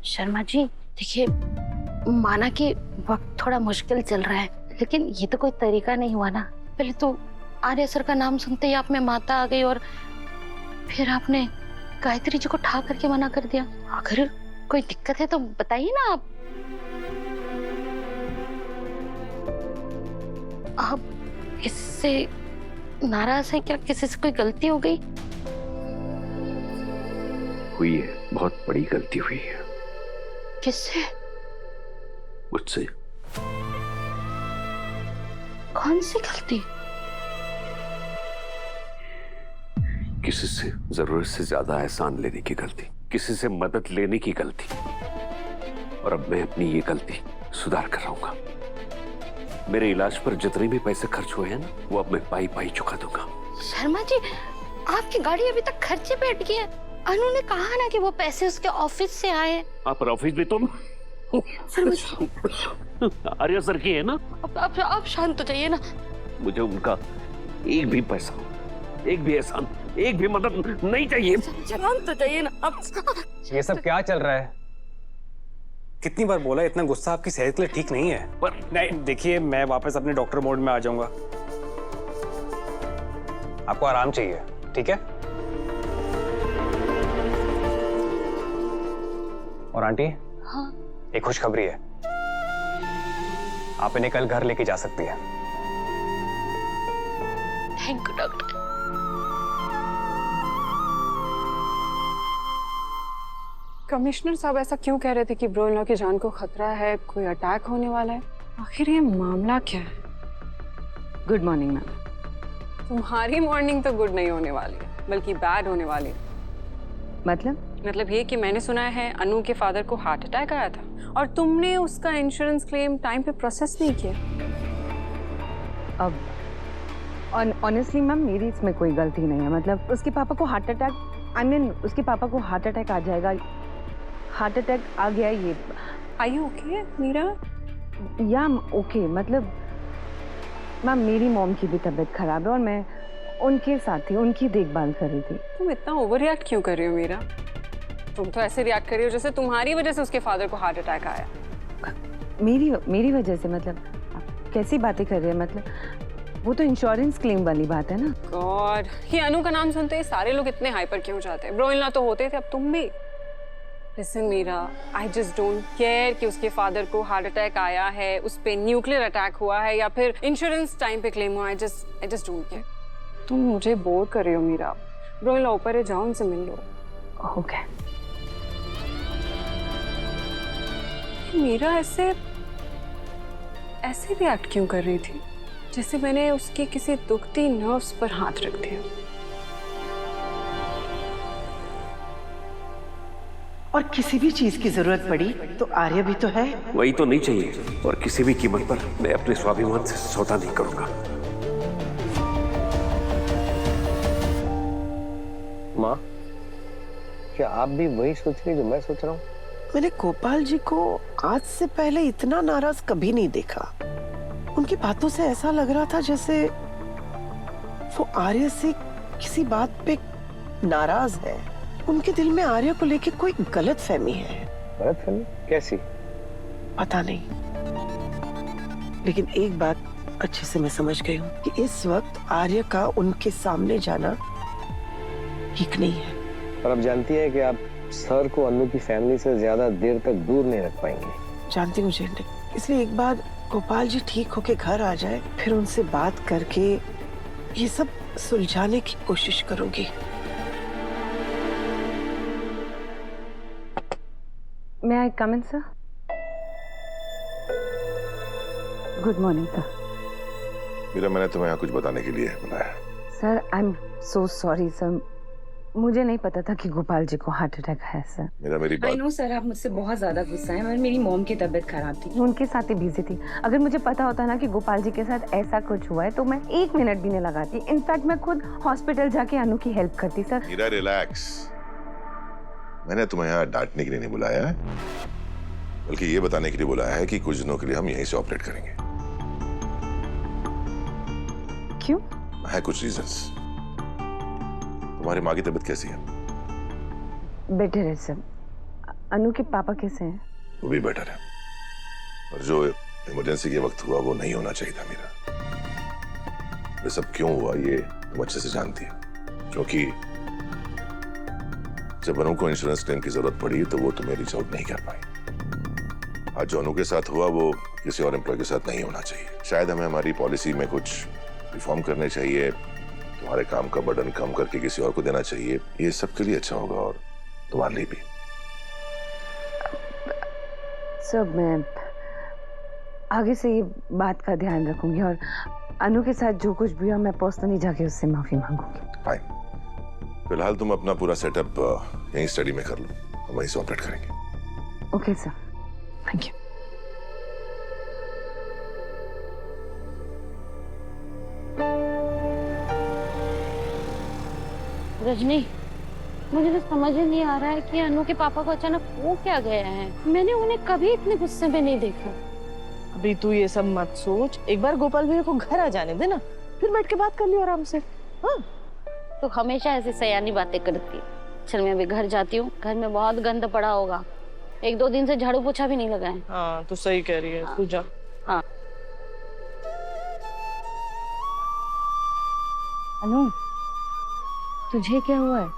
शर्मा जी देखिए, माना कि वक्त थोड़ा मुश्किल चल रहा है, लेकिन ये तो कोई तरीका नहीं हुआ ना। पहले तो आर्य सर का नाम सुनते ही आप में माता आ गई और फिर आपने गायत्री जी को ठा करके मना कर दिया। अगर कोई दिक्कत है तो बताइए ना आप इससे नाराज है क्या? किसी से कोई गलती हो गई? हुई है, बहुत बड़ी गलती हुई है। किससे? मुझसे। कौन सी गलती? किसी से जरूरत से ज्यादा एहसान लेने की गलती, किसी से मदद लेने की गलती। और अब मैं अपनी ये गलती सुधार कर रहूंगा। मेरे इलाज पर जितने भी पैसे खर्च हुए हैं ना, वो अब मैं पाई पाई चुका दूंगा। शर्मा जी, आपकी गाड़ी अभी तक खर्चे पे अटकी है। अनु ने कहा ना कि वो पैसे उसके ऑफिस से आए। आप पर ऑफिस भी तुम शर्मा जी, आर्य सर की है ना। अब आप शांत हो जाइए ना। मुझे उनका एक भी पैसा, एक भी एहसान, एक भी मदद नहीं चाहिए। शांत हो जाइए ना अब। ये सब क्या चल रहा है? कितनी बार बोला, इतना गुस्सा आपकी सेहत के लिए ठीक नहीं है। पर नहीं, देखिए मैं वापस अपने डॉक्टर मोड में आ जाऊंगा। आपको आराम चाहिए, ठीक है? और आंटी, हाँ। एक खुशखबरी है, आप इन्हें कल घर लेके जा सकती है। Thank you doctor. कमिश्नर साहब ऐसा क्यों कह रहे थे कि ब्रो इन लॉ की जान को खतरा है, कोई अटैक होने वाला है? आखिर ये मामला क्या है? Good morning ma'am. तुम्हारी मॉर्निंग तो गुड नहीं होने वाली है, बल्कि बैड होने वाली है। मतलब ये कि मैंने सुना है अनु के फादर को हार्ट अटैक आया था और तुमने उसका इंश्योरेंस क्लेम टाइम पे प्रोसेस नहीं किया। अब ऑनेस्टली मैम, मेरी इसमें कोई गलती नहीं है। मतलब उसके पापा को हार्ट अटैक, उसके पापा को हार्ट अटैक आ जाएगा, हार्ट अटैक आ गया ये। Are you okay Meera? या ओके, मतलब मैम मेरी मॉम की भी तबीयत खराब है और मैं उनके साथ थी, उनकी देखभाल कर रही थी। तुम इतना ओवर रिएक्ट क्यों कर रही हो मीरा? तुम तो ऐसे रिएक्ट कर रही हो जैसे तुम्हारी वजह से उसके फादर को हार्ट अटैक आया। मेरी वजह से? मतलब आप कैसी बातें कर रहे हैं? मतलब वो तो इंश्योरेंस क्लेम वाली बात है ना। गॉड, ये अनु का नाम सुनते ही सारे लोग इतने हाइपर क्यों जाते हैं? ब्रो इन लॉ तो होते थे, अब तुम भी। Listen Meera, I just don't care कि उसके फादर को हार्ट अटैक आया है, उस पे न्यूक्लियर अटैक हुआ है या फिर इंश्योरेंस टाइम पे क्लेम हुआ है। आई जस्ट डोंट केयर। तुम मुझे बोर कर रही हो मीरा। ब्रो इन लॉ ऊपर है, जाओ उनसे मिल लो। ओके। मीरा ऐसे रिएक्ट क्यों कर रही थी जैसे मैंने उसके किसी दुखती नर्व्स पर हाथ रख दिया? और किसी भी चीज की जरूरत पड़ी तो आर्य भी तो है। वही तो नहीं चाहिए, और किसी भी कीमत पर मैं अपने स्वाभिमान से सौदा नहीं करूंगा। माँ, क्या आप भी वही सोच रही जो मैं सोच रहा हूँ? मैंने गोपाल जी को आज से पहले इतना नाराज कभी नहीं देखा। उनकी बातों से ऐसा लग रहा था जैसे वो आर्य से किसी बात पे नाराज है। उनके दिल में आर्य को लेके कोई गलत फहमी है। गलत फहमी? कैसी? पता नहीं, लेकिन एक बात अच्छे से मैं समझ गई हूँ कि इस वक्त आर्य का उनके सामने जाना ठीक नहीं है। पर अब जानती है कि आप सर को अनु की फैमिली से ज्यादा देर तक दूर नहीं रख पाएंगे। जानती हूँ जेंडे, इसलिए एक बार गोपाल जी ठीक होके घर आ जाए, फिर उनसे बात करके ये सब सुलझाने की कोशिश करूंगी। May I come in, sir? Good morning, sir. Meera, मैंने तुम्हें यहाँ कुछ बताने के लिए बुलाया। Sir, I am so sorry sir. मुझे नहीं पता था कि गोपाल जी को हार्ट अटैक है सर। मीरा, मेरी बात। आई नो सर, आप मुझसे बहुत ज्यादा गुस्सा हैं। मेरी मॉम की तबीयत खराब थी, उनके साथ ही बिजी थी। अगर मुझे पता होता ना कि गोपाल जी के साथ ऐसा कुछ हुआ है तो मैं 1 मिनट भी नहीं लगाती। इनफैक्ट मैं खुद हॉस्पिटल जाके अनु की हेल्प करती सर। मीरा, रिलैक्स। मैंने तुम्हें यहाँ डांटने के लिए नहीं बुलाया है, बल्कि ये बताने के लिए बुलाया है कि कुछ दिनों के लिए हम यहीं से ऑपरेट करेंगे। क्यों? है कुछ रीजंस। तुम्हारी माँ की तबीयत कैसी है? बेटर है सर। अनु के पापा कैसे हैं? वो भी बेटर है, और जो इमरजेंसी के वक्त हुआ वो नहीं होना चाहिए था मीरा। ये सब क्यों हुआ ये तुम अच्छे से जानती है, क्योंकि जब अनु को इंश्योरेंस क्लेम की जरूरत पड़ी तो वो तुम्हें रीच आउट नहीं कर पाई। आज जो अनु के साथ हुआ वो किसी और एम्प्लॉय के साथ नहीं होना चाहिए। शायद हमें हमारी पॉलिसी में कुछ रिफॉर्म करने चाहिए, तुम्हारे काम का बर्डन कम करके किसी और को देना चाहिए। ये सबके लिए अच्छा होगा और तुम्हारे लिए भी। सब मैं आगे से ये बात का ध्यान रखूंगी और अनु के साथ जो कुछ भी हो मैं पर्सनली जाके उससे माफी मांगूंगी। फाइन, फिलहाल तुम अपना पूरा सेटअप यहीं स्टडी में कर लो, हम वहीं से ऑपरेट करेंगे। Okay sir, thank you. Rajni, मुझे तो समझ ही नहीं आ रहा है कि अनु के पापा को अचानक हो क्या गया है। मैंने उन्हें कभी इतने गुस्से में नहीं देखा। अभी तू ये सब मत सोच, एक बार गोपाल भैया को घर आ जाने दे ना, फिर बैठ के बात कर लियो आराम से। हाँ, तो हमेशा ऐसी सयानी बातें करती। चल मैं अभी घर जाती हूँ, घर में बहुत गंद पड़ा होगा। 1-2 दिन से झाड़ू पोछा भी नहीं लगा है। हाँ तू सही कह रही है, तू जा। हाँ। अनु, तुझे क्या हुआ है?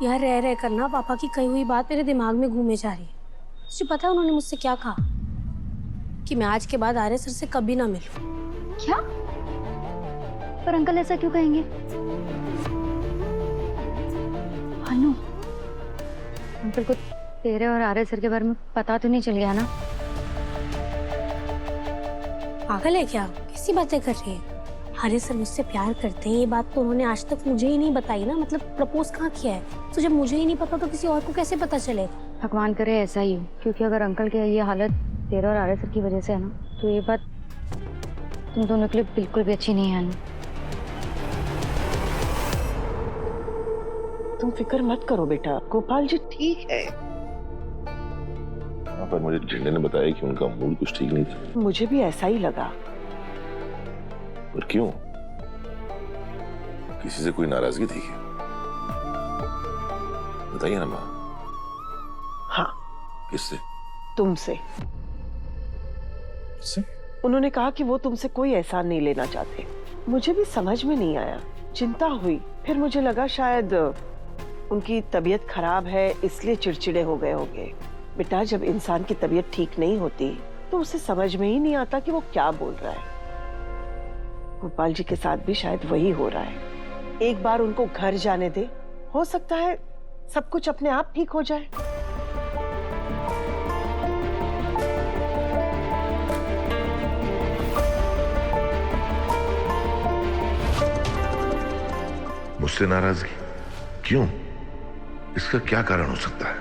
यार रह रह कर ना पापा की कही हुई बात मेरे दिमाग में घूमे जा रही है। तुझे पता है उन्होंने मुझसे क्या कहा? कि मैं आज के बाद आर्य सर से कभी ना मिलूं। क्या? पर अंकल ऐसा क्यों कहेंगे? अनु, अंकल को तेरे और आर्य सर के बारे में पता तो नहीं चल गया ना? पागल है क्या? कैसी बातें कर रही है? आर्य सर मुझसे प्यार करते हैं, ये बात तो उन्होंने आज तक मुझे ही नहीं बताई ना। मतलब प्रपोज कहाँ किया है? तो जब मुझे ही नहीं पता तो किसी और को कैसे पता चलेगा? भगवान करे ऐसा ही हो, क्योंकि अगर अंकल की ये हालत तेरे और आर्य सर की वजह से है ना, तो ये बात तुम दोनों के लिए बिल्कुल भी अच्छी नहीं है अनु। तुम फिक्र मत करो बेटा, गोपाल जी ठीक है। हाँ, पर मुझे झंडे ने बताया कि उनका मूड कुछ ठीक नहीं था। मुझे भी ऐसा ही लगा। पर क्यों? किसी से कोई नाराजगी थी क्या? बताइए ना माँ। हाँ, किससे? तुमसे। उन्होंने कहा कि वो तुमसे कोई एहसान नहीं लेना चाहते। मुझे भी समझ में नहीं आया, चिंता हुई। फिर मुझे लगा शायद उनकी तबीयत खराब है इसलिए चिड़चिड़े हो गए होंगे। बेटा, जब इंसान की तबीयत ठीक नहीं होती तो उसे समझ में ही नहीं आता कि वो क्या बोल रहा है। गोपाल जी के साथ भी शायद वही हो रहा है। एक बार उनको घर जाने दे, हो सकता है सब कुछ अपने आप ठीक हो जाए। मुझसे नाराजगी क्यों? इसका क्या कारण हो सकता है?